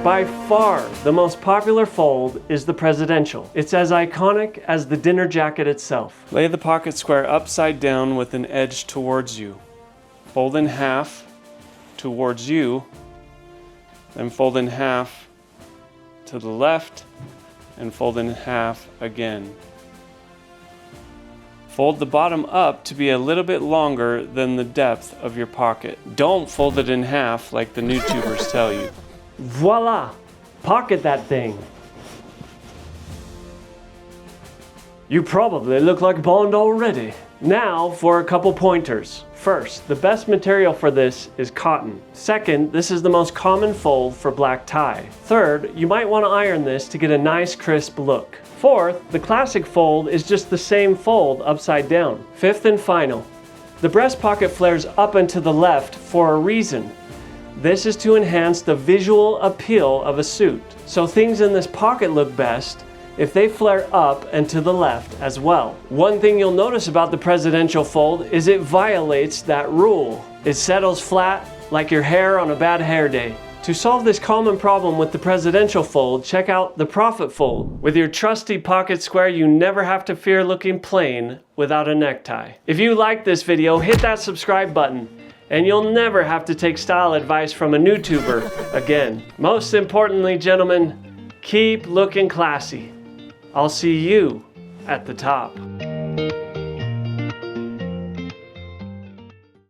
By far, the most popular fold is the presidential. It's as iconic as the dinner jacket itself. Lay the pocket square upside down with an edge towards you. Fold in half towards you, then fold in half to the left, and fold in half again. Fold the bottom up to be a little bit longer than the depth of your pocket. Don't fold it in half like the YouTubers tell you. Voila! Pocket that thing. You probably look like Bond already. Now for a couple pointers. First, the best material for this is cotton. Second, this is the most common fold for black tie. Third, you might want to iron this to get a nice crisp look. Fourth, the classic fold is just the same fold upside down. Fifth and final, the breast pocket flares up and to the left for a reason. This is to enhance the visual appeal of a suit. So things in this pocket look best if they flare up and to the left as well. One thing you'll notice about the presidential fold is it violates that rule. It settles flat like your hair on a bad hair day. To solve this common problem with the presidential fold, check out the Prophet fold. With your trusty pocket square, you never have to fear looking plain without a necktie. If you like this video, hit that subscribe button, and you'll never have to take style advice from a YouTuber again. Most importantly, gentlemen, keep looking classy. I'll see you at the top.